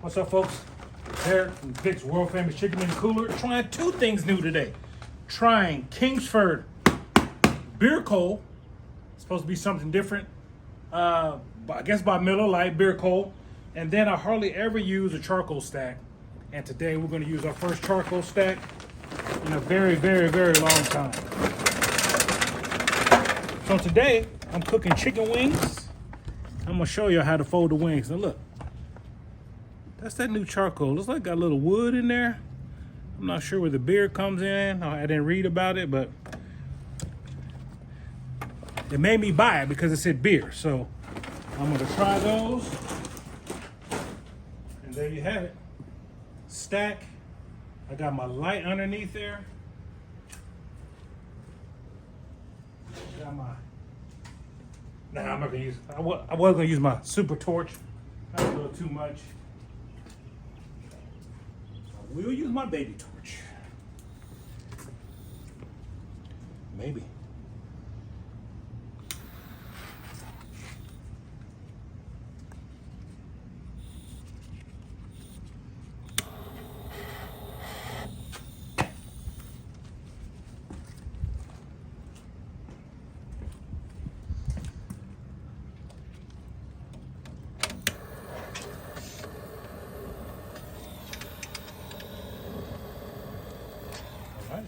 What's up, folks? Derrick from Vick's world famous chicken in the cooler. Trying two things new today. Trying Kingsford BeerCharcoal. Supposed to be something different. I guess by Miller Lite BeerCharcoal. And then I hardly ever use a charcoal stack. And today we're going to use our first charcoal stack in a very, very, very long time. So today I'm cooking chicken wings. I'm going to show you how to fold the wings. Now look. That's that new charcoal. Looks like got a little wood in there. I'm not sure where the beer comes in. I didn't read about it, but it made me buy it because it said beer. So I'm gonna try those. And there you have it. Stack. I got my light underneath there. Got my. Nah, I'm not gonna use. I was gonna use my super torch. That's a little too much. We'll use my baby torch. Maybe.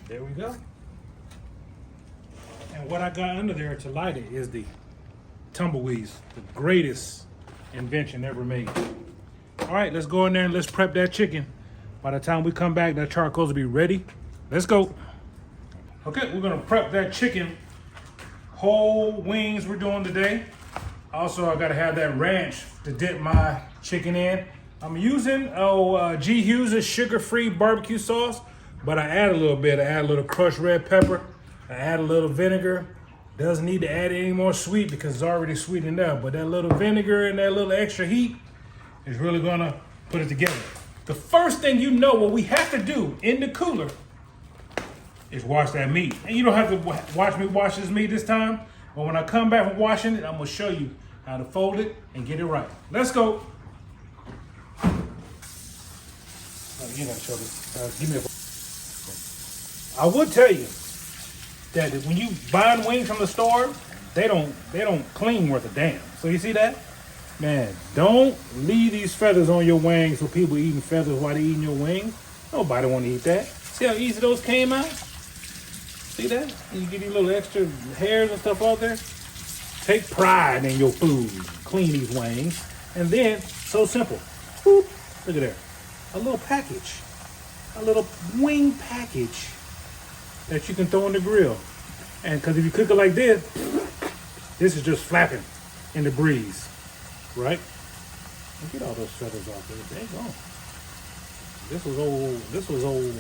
There we go. And what I got under there to light it is the tumbleweeds, the greatest invention ever made. All right, let's go in there and let's prep that chicken. By the time we come back, that charcoal will be ready. Let's go. Okay, we're gonna prep that chicken. Whole wings we're doing today. Also, I gotta have that ranch to dip my chicken in. I'm using G. Hughes' sugar-free barbecue sauce. But I add a little bit. I add a little crushed red pepper. I add a little vinegar. Doesn't need to add any more sweet because it's already sweet enough. But that little vinegar and that little extra heat is really gonna put it together. The first thing you know what we have to do in the cooler is wash that meat. And you don't have to watch me wash this meat this time. But when I come back from washing it, I'm gonna show you how to fold it and get it right. Let's go. You gotta show this. Give me a. I would tell you that when you buy wings from the store, they don't clean worth a damn. So you see that? Man, don't leave these feathers on your wings for people eating feathers while they're eating your wings. Nobody want to eat that. See how easy those came out? See that? You get these little extra hairs and stuff out there. Take pride in your food. Clean these wings. And then, so simple. Boop. Look at there. A little package. A little wing package that you can throw in the grill. And because if you cook it like this is just flapping in the breeze, right? And get all those feathers off there. There you go. This was old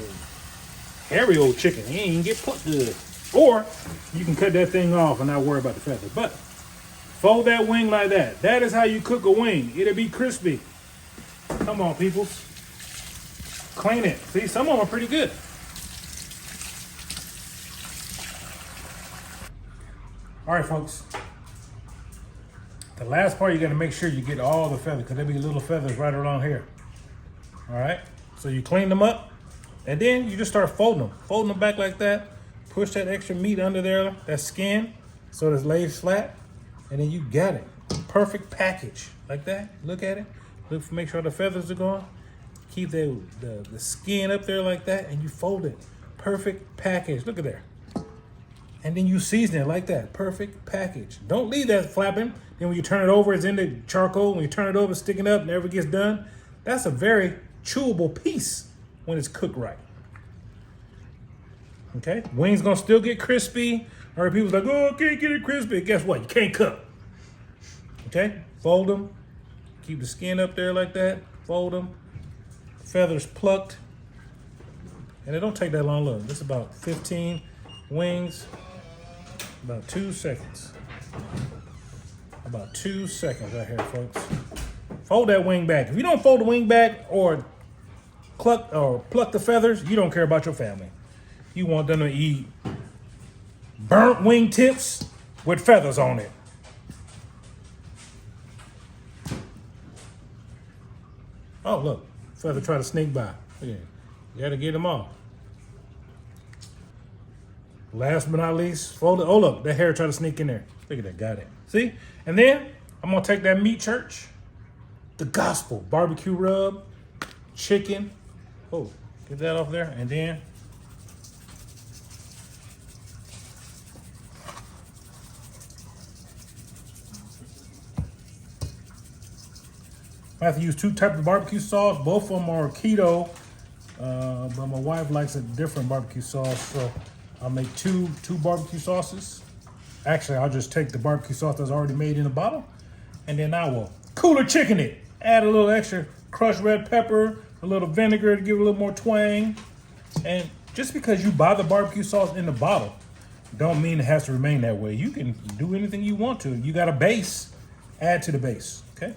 hairy old chicken. He ain't even get put good. Or you can cut that thing off and not worry about the feathers. But fold that wing like that. That is how you cook a wing. It'll be crispy. Come on, people. Clean it. See, some of them are pretty good. All right, folks. The last part, you got to make sure you get all the feathers because there'll be little feathers right along here. All right. So you clean them up and then you just start folding them. Folding them back like that. Push that extra meat under there, that skin, so it lays flat. And then you got it. Perfect package like that. Look at it. Look, make sure the feathers are gone. Keep the skin up there like that and you fold it. Perfect package. Look at there. And then you season it like that. Perfect package. Don't leave that flapping. Then when you turn it over, it's in the charcoal. When you turn it over, it's sticking up, never gets done. That's a very chewable piece when it's cooked right. Okay? Wings gonna still get crispy. Or people's like, oh, I can't get it crispy. Guess what? You can't cook. Okay? Fold them. Keep the skin up there like that. Fold them. Feathers plucked. And it don't take that long. Look, it's about 15 wings. About 2 seconds. About 2 seconds right here, folks. Fold that wing back. If you don't fold the wing back or pluck the feathers, you don't care about your family. You want them to eat burnt wing tips with feathers on it. Oh, look. Feather try to sneak by. Yeah. You gotta get them off. Last but not least, fold it. Oh, look. That hair try to sneak in there. Look at that. Got it. See? And then I'm gonna take that meat church, the gospel, barbecue rub, chicken. Oh, get that off there. And then I have to use two types of barbecue sauce. Both of them are keto, but my wife likes a different barbecue sauce, so I'll make two barbecue sauces. Actually, I'll just take the barbecue sauce that's already made in a bottle, and then I will cooler chicken it. Add a little extra crushed red pepper, a little vinegar to give it a little more twang. And just because you buy the barbecue sauce in the bottle, don't mean it has to remain that way. You can do anything you want to. You got a base, add to the base, okay?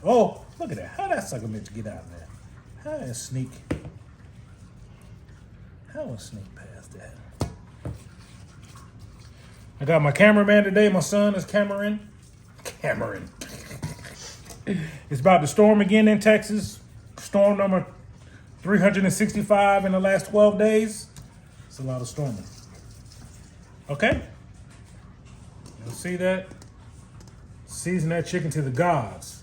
Oh, look at that. How that sucker meant to get out of there? How is sneak? How will sneak past that? I got my cameraman today. My son is Cameron. It's about to storm again in Texas. Storm number 365 in the last 12 days. It's a lot of storming. Okay? You'll see that? Season that chicken to the gods.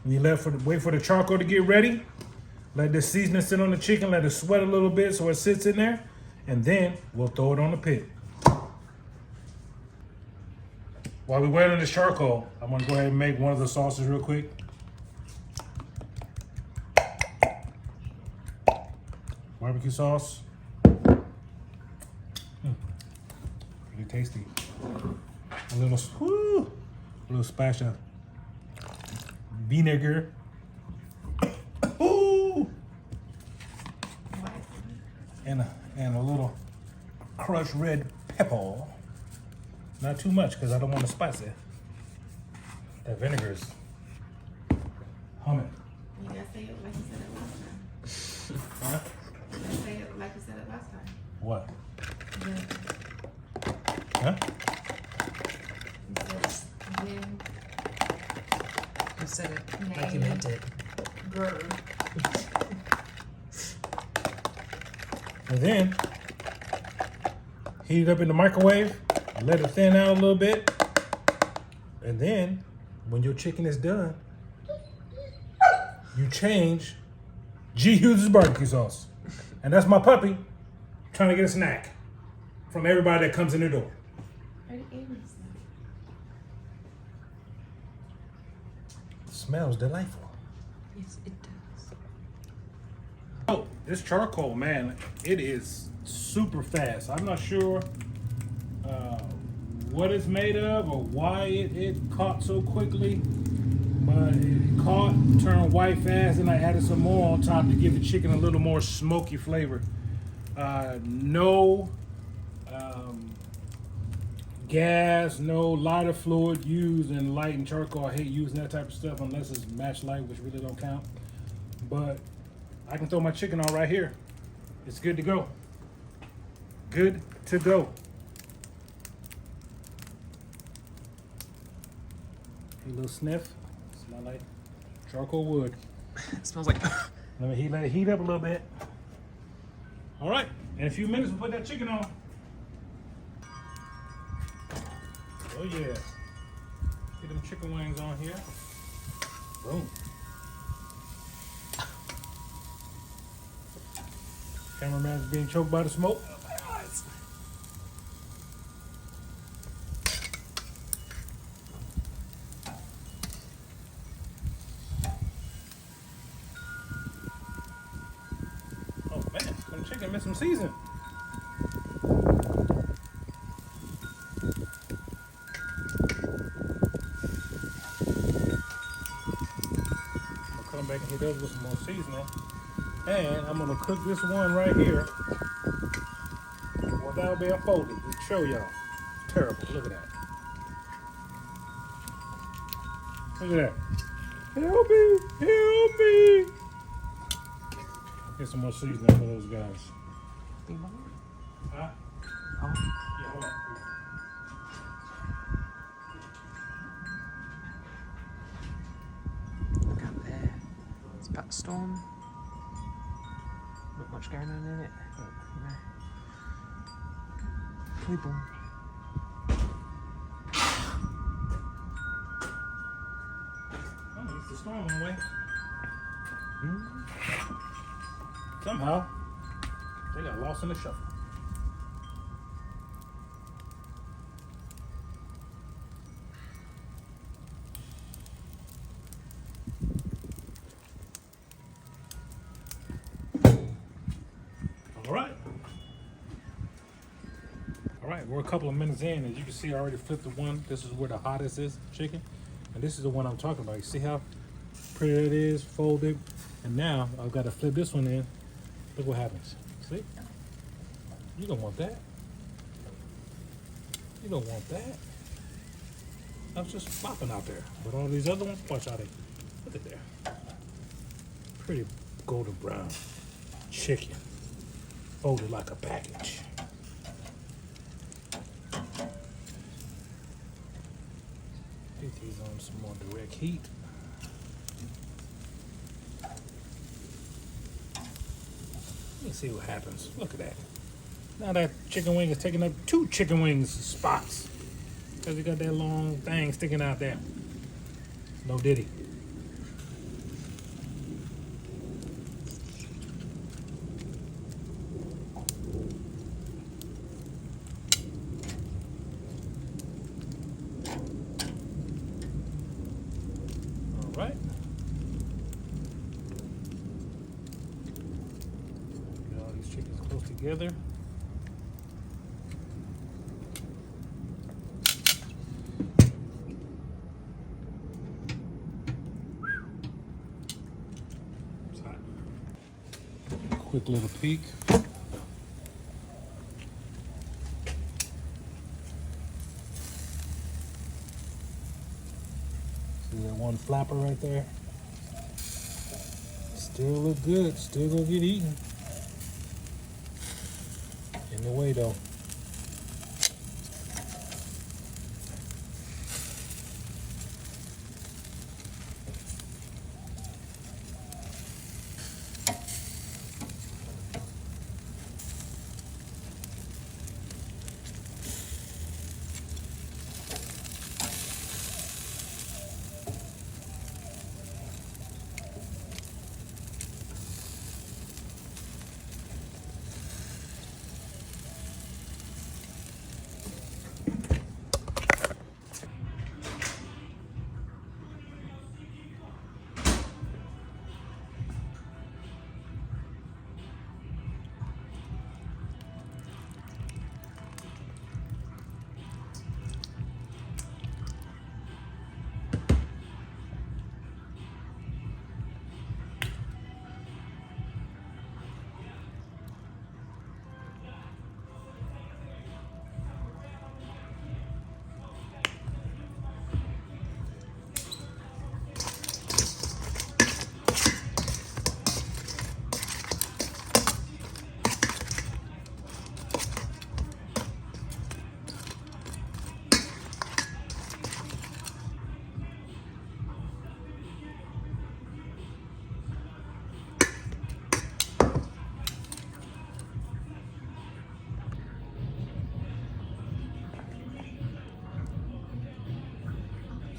When you wait for the charcoal to get ready, let the seasoning sit on the chicken, let it sweat a little bit so it sits in there, and then we'll throw it on the pit. While we wait on this charcoal, I'm gonna go ahead and make one of the sauces real quick. Barbecue sauce. Pretty tasty. A little splash of vinegar. Ooh. And a little crushed red pepper. Not too much because I don't want to spice it. That vinegar is humming. You gotta say it like you said it last time. Huh? You gotta say it like you said it last time. What? Yeah. Huh? You said then You said it like you meant it. grr. And then heat it up in the microwave, let it thin out a little bit, and then when your chicken is done, you change G Hughes' barbecue sauce. And that's my puppy trying to get a snack from everybody that comes in the door. Already ate this now. It smells delightful. Yes, it does. Oh, this charcoal, man, it is super fast. I'm not sure what it's made of or why it caught so quickly, but it caught, turned white fast, and I added some more on top to give the chicken a little more smoky flavor. No gas, no lighter fluid used in lighting charcoal. I hate using that type of stuff unless it's match light, which really don't count. But I can throw my chicken on right here. It's good to go. Good to go. A little sniff. Smell like charcoal wood. It smells like. Let it heat up a little bit. All right. In a few minutes, we'll put that chicken on. Oh yeah. Get them chicken wings on here. Boom. Cameraman's being choked by the smoke. Oh man, some chicken missing season. I'll come back and hit those with some more seasoning. And I'm gonna cook this one right here without being folded. Just show y'all. It's terrible. Look at that. Look at that. Help me! Help me! Get some more seasoning for those guys. Huh? Oh. Yeah, hold on. Look how bad. about storm. Not much going on in it, but you know. People. Oh, it's the storm on the way. Somehow, they got lost in the shuffle. All right, we're a couple of minutes in. As you can see, I already flipped the one. This is where the hottest is, chicken. And this is the one I'm talking about. You see how pretty it is, folded? And now I've got to flip this one in. Look what happens. See? You don't want that. You don't want that. I was just flopping out there. But all these other ones, watch how they put it there. Pretty golden brown chicken. Folded like a package. Get these on some more direct heat. Let's see what happens. Look at that. Now that chicken wing is taking up 2 chicken wings spots. Because you got that long thing sticking out there. No diddy. All right. Get all these chickens close together. Quick little peek. See that one flapper right there? Still look good. Still gonna get eaten. In the way though.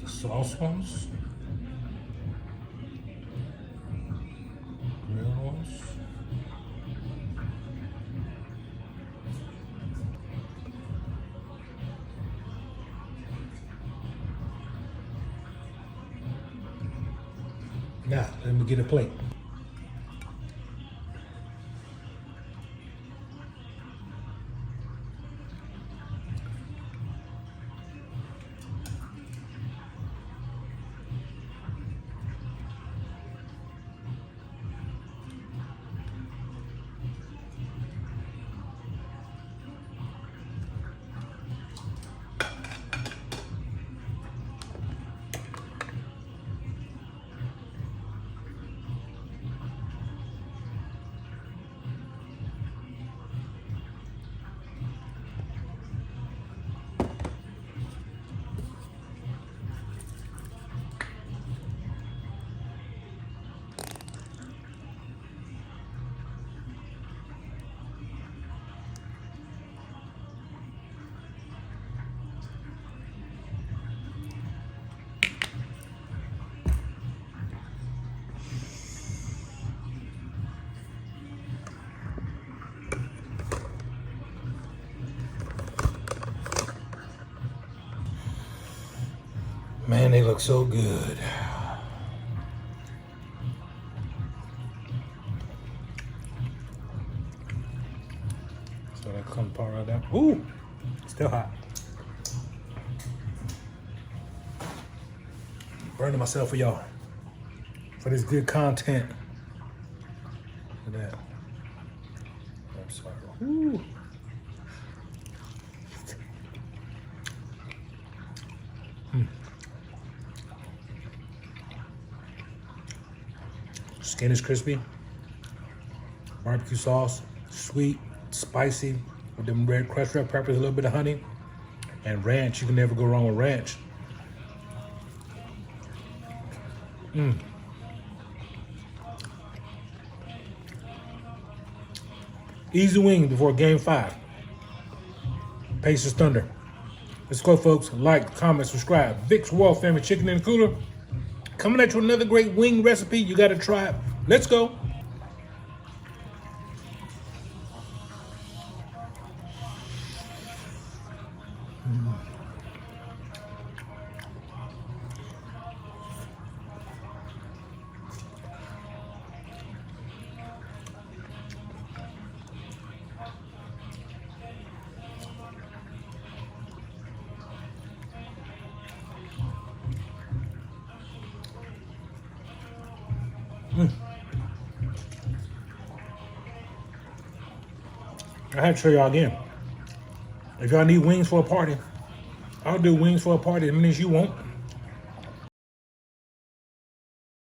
Sauce ones, grilled ones, now let me get a plate. Man, they look so good. So that comes part right there. Ooh, still hot. Burning myself for y'all. For this good content. Look at that. I'm sorry. Ooh. Skin is crispy. Barbecue sauce, sweet, spicy, with them red crushed red peppers, a little bit of honey, and ranch. You can never go wrong with ranch. Easy wing before game 5. Pacers Thunder. Let's go, folks. Like, comment, subscribe. Vick's World Family Chicken in the Cooler. Coming at you with another great wing recipe. You got to try it. Let's go. I have to show y'all again. If y'all need wings for a party, I'll do wings for a party as many as you want.